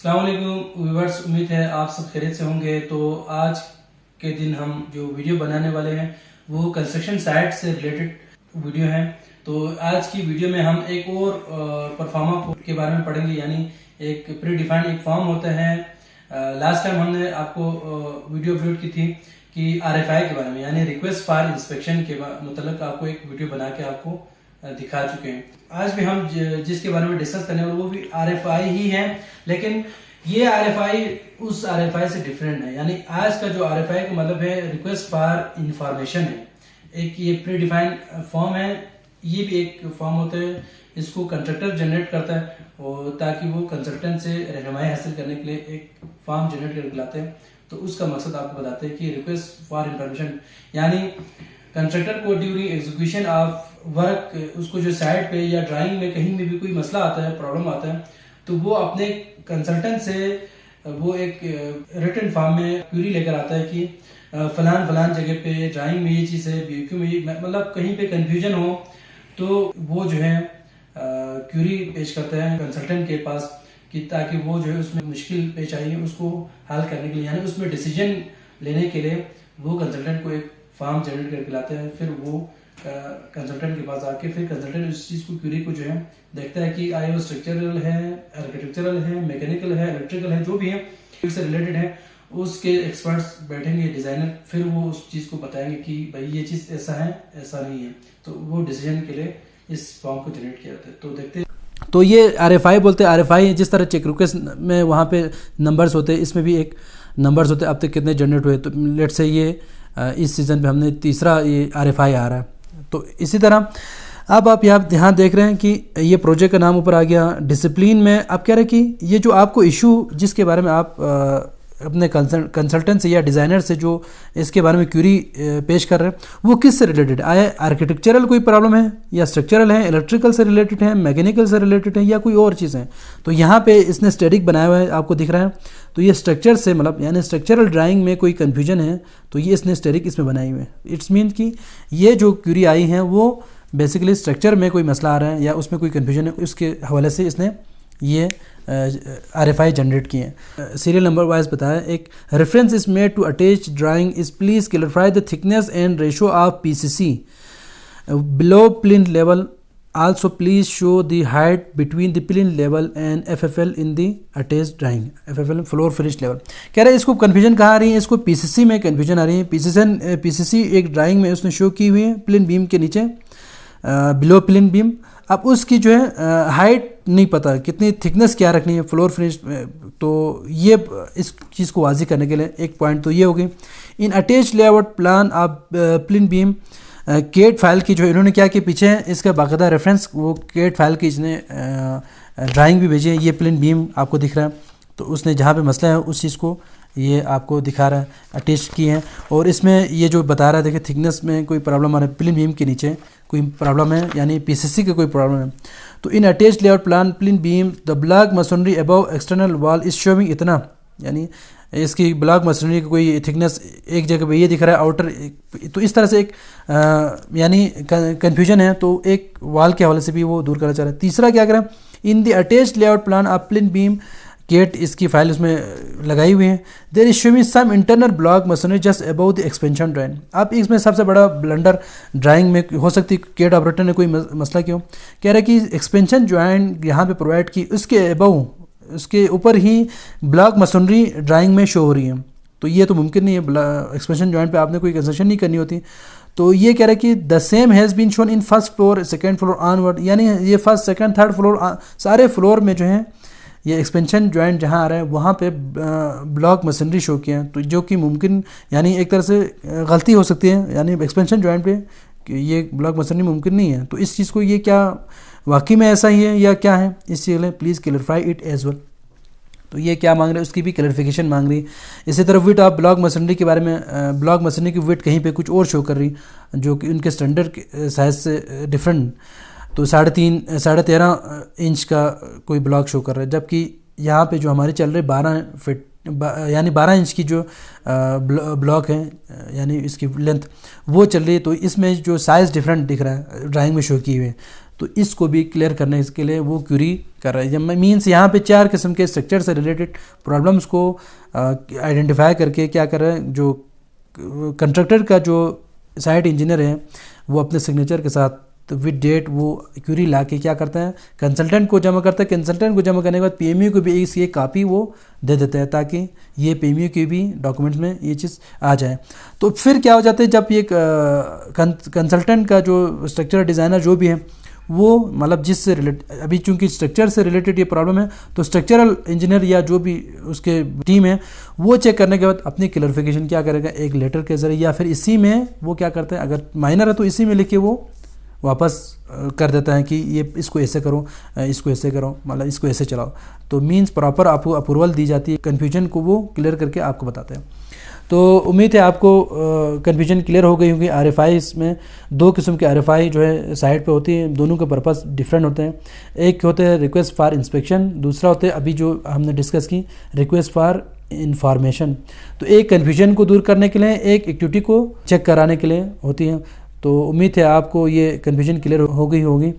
अस्सलाम वालेकुम व्यूअर्स, उम्मीद है आप सब खैरियत से होंगे। तो आज के दिन हम जो वीडियो बनाने वाले हैं वो कंस्ट्रक्शन साइट से रिलेटेड वीडियो है। तो आज की वीडियो में हम एक और परफॉर्मा के बारे में पढ़ेंगे, यानी एक प्री डिफाइंड एक फॉर्म होता है। लास्ट टाइम हमने आपको वीडियो अपलोड की थी कि RFI के बारे में, यानी रिक्वेस्ट फॉर इंस्पेक्शन के मतलब आपको एक वीडियो बना के आपको दिखा चुके हैं। आज भी हम जिसके बारे में डिस्कस करने वाले वो भी RFI ही है, लेकिन ये RFI उस RFI से डिफरेंट है। यानी आज का जो RFI का मतलब है रिक्वेस्ट फॉर इंफॉर्मेशन है। एक ये प्री डिफाइंड फॉर्म है, ये भी एक फॉर्म होता है। इसको कंस्ट्रक्टर जनरेट करता है और ताकि वो कंसल्टेंट से रहनुमाई हासिल करने के लिए एक फॉर्म जनरेट करके लाते हैं। तो उसका मकसद आपको बताते हैं कि रिक्वेस्ट फॉर इंफॉर्मेशन, यानी कंस्ट्रक्टर को ड्यूरिंग एग्जीक्यूशन ऑफ वर्क, उसको जो साइट पे या ड्राइंग में कहीं में भी कोई मसला आता है, प्रॉब्लम आता है, तो वो अपने कंसल्टेंट से वो एक रिटन फॉर्म में क्यूरी लेकर आता है कि फलान जगह पे ड्राइंग में ये चीज़ है, BOQ में ये, मतलब कहीं पे कंफ्यूजन हो तो वो जो है क्यूरी पेश करता है कंसल्टेंट के पास कि ताकि वो जो है उसमें मुश्किल पेश आई है उसको हल करने के लिए, यानी उसमें डिसीजन लेने के लिए वो कंसल्टेंट को एक फॉर्म जनरेट करके लाते हैं। फिर वो कंसल्टेंट के पास आके फिर कंसल्टेंट उस चीज़ को क्यूरी को जो है देखता है कि आया वो स्ट्रक्चरल है, आर्किटेक्चरल है, मैकेनिकल है, इलेक्ट्रिकल है, जो भी है इससे रिलेटेड है। उसके एक्सपर्ट्स बैठेंगे, डिजाइनर, फिर वो उस चीज़ को बताएंगे कि भाई ये चीज़ ऐसा है, ऐसा नहीं है। तो वो डिसीजन के लिए इस फॉर्म को जनरेट किया जाता है। तो देखते हैं। तो ये RFI बोलते हैं। RFI जिस तरह चेक रिक्वेस्ट में वहाँ पे नंबर्स होते हैं, इसमें भी एक नंबर्स होते हैं अब तक कितने जनरेट हुए। तो लेट से ये इस सीज़न पे हमने तीसरा ये RFI आ रहा है। तो इसी तरह अब आप यहाँ देख रहे हैं कि ये प्रोजेक्ट का नाम ऊपर आ गया। डिसिप्लिन में आप कह रहे हैं कि ये जो आपको इशू जिसके बारे में आप अपने कंसल्टेंट से या डिज़ाइनर से जो इसके बारे में क्यूरी पेश कर रहे हैं वो किस से रिलेटेड है? आया आर्किटेक्चरल कोई प्रॉब्लम है या स्ट्रक्चरल है, इलेक्ट्रिकल से रिलेटेड है, मैकेनिकल से रिलेटेड है या कोई और चीज़ है? तो यहाँ पे इसने स्टैटिक बनाया हुआ है, आपको दिख रहा है। तो ये स्ट्रक्चर से मतलब यानी स्ट्रक्चरल ड्राइंग में कोई कन्फ्यूजन है तो ये इसने स्टैटिक इसमें बनाई हुई है। इट्स मीन कि ये जो क्यूरी आई हैं वो बेसिकली स्ट्रक्चर में कोई मसला आ रहा है या उसमें कोई कन्फ्यूजन है, उसके हवाले से इसने ये RFI जनरेट किए हैं। सीरियल नंबर वाइज बताया। एक reference is made to attach drawing is please clarify the thickness and ratio of PCC below plinth level. Also please show the height between the plinth level and FFL in the attach drawing. FFL floor finish level. कह रहे हैं इसको confusion कहाँ आ रही है? इसको PCC में confusion आ रही है। PCC एक ड्राइंग में उसने शो की हुई है प्लिंथ बीम के नीचे, बिलो प्लिंथ बीम। अब उसकी जो है हाइट नहीं पता, कितनी थिकनेस क्या रखनी है फ्लोर फिनिश। तो ये इस चीज़ को वाज़ी करने के लिए एक पॉइंट तो ये होगी। In attach layout plan of plinth beam CAD file की जो इन्होंने क्या कि पीछे इसका बाकायदा रेफरेंस वो केट फाइल की इसने ड्राइंग भी भेजी है। ये प्लिंथ बीम आपको दिख रहा है, तो उसने जहाँ पे मसला है उस चीज़ को ये आपको दिखा रहा है, अटैच की है। और इसमें ये जो बता रहा है, देखिए थिकनेस में कोई प्रॉब्लम आ रहा है, प्लिंथ बीम के नीचे कोई प्रॉब्लम है, यानी PCC का कोई प्रॉब्लम है। तो in attach layout plan plinth beam the block masonry above external wall is showing इतना, यानी इसकी ब्लॉक मसोनरी की कोई थिकनेस एक जगह पे ये दिख रहा है आउटर। तो इस तरह से एक यानी कन्फ्यूजन है, तो एक वॉल के हवाले से भी वो दूर करना चाह रहा है। तीसरा क्या करें? In the attach layout plan of plinth beam get, इसकी फाइल उसमें लगाई हुई है। There is showing some internal block masonry just about the expansion drawing. अब इसमें सबसे बड़ा ब्लंडर ड्राइंग में हो सकती है, गेट ऑपरेटर ने कोई मसला क्यों कह रहा है कि एक्सपेंशन जॉइंट यहाँ पे प्रोवाइड की, उसके अबव, उसके ऊपर ही ब्लॉक मसोनरी ड्राइंग में शो हो रही है। तो ये तो मुमकिन नहीं है, एक्सपेंशन जॉइंट पे आपने कोई कंस्ट्रक्शन नहीं करनी होती। तो ये कह रहा है कि the same has been shown in first floor second floor onward, यानी ये फर्स्ट सेकेंड थर्ड फ्लोर सारे फ्लोर में जो है ये एक्सपेंशन जॉइंट जहाँ आ रहा है वहाँ पे ब्लॉक मशीनरी शो किए हैं। तो जो कि मुमकिन, यानी एक तरह से गलती हो सकती है, यानी एक्सपेंशन जॉइंट पे कि ये ब्लॉक मशीनरी मुमकिन नहीं है। तो इस चीज़ को ये क्या वाकई में ऐसा ही है या क्या है, इस चीज़ के लिए please clarify it as well. तो ये क्या मांग रहे हैं, उसकी भी क्लैरिफिकेशन मांग रही है। इसी तरह विट ऑफ ब्लॉक मशीनरी के बारे में, ब्लॉक मशीनरी की विट कहीं पे कुछ और शो कर रही जो कि उनके स्टैंडर्ड साइज से डिफरेंट। तो 13.5 इंच का कोई ब्लॉक शो कर रहा है, जबकि यहाँ पे जो हमारी चल रही 12 फीट यानी 12 इंच की जो ब्लॉक है, यानी इसकी लेंथ वो चल रही है। तो इसमें जो साइज़ डिफरेंट दिख रहा है ड्राइंग में शो की हुई है। तो इसको भी क्लियर करने के लिए वो क्यूरी कर रहा है। मीन्स यहाँ पे 4 किस्म के स्ट्रक्चर से रिलेटेड प्रॉब्लम्स को आइडेंटिफाई करके क्या कर रहे हैं, जो कंस्ट्रक्टर का जो साइट इंजीनियर है वो अपने सिग्नेचर के साथ विद डेट वो क्यूरी ला के क्या करते हैं, कंसल्टेंट को जमा करता है। कंसल्टेंट को जमा करने के बाद पीएमयू को भी इसकी एक कापी वो दे देते हैं ताकि ये पीएमयू की भी डॉक्यूमेंट्स में ये चीज़ आ जाए। तो फिर क्या हो जाता है, जब ये कंसल्टेंट का जो स्ट्रक्चर डिज़ाइनर जो भी है वो मतलब जिससे अभी चूंकि स्ट्रक्चर से रिलेटेड ये प्रॉब्लम है तो स्ट्रक्चरल इंजीनियर या जो भी उसके टीम है वो चेक करने के बाद अपनी क्लैरिफिकेशन क्या करेगा, एक लेटर के जरिए या फिर इसी में वो क्या करते हैं, अगर माइनर है तो इसी में लिख के वो वापस कर देता है कि ये इसको ऐसे करो, इसको ऐसे करो, मतलब इसको ऐसे चलाओ। तो मीन्स प्रॉपर आपको अप्रूवल दी जाती है, कन्फ्यूजन को वो क्लियर करके आपको बताते हैं। तो उम्मीद है आपको कन्फ्यूजन क्लियर हो गई होगी। RFI में 2 किस्म के RFI जो है साइट पे होती है, दोनों के पर्पस डिफरेंट होते हैं। एक होते हैं रिक्वेस्ट फॉर इंस्पेक्शन, दूसरा होते हैं अभी जो हमने डिस्कस की रिक्वेस्ट फॉर इंफॉर्मेशन। तो एक कन्फ्यूजन को दूर करने के लिए, एक एक्टिविटी को चेक कराने के लिए होती है। तो उम्मीद है आपको ये कन्फ्यूजन क्लियर हो गई होगी।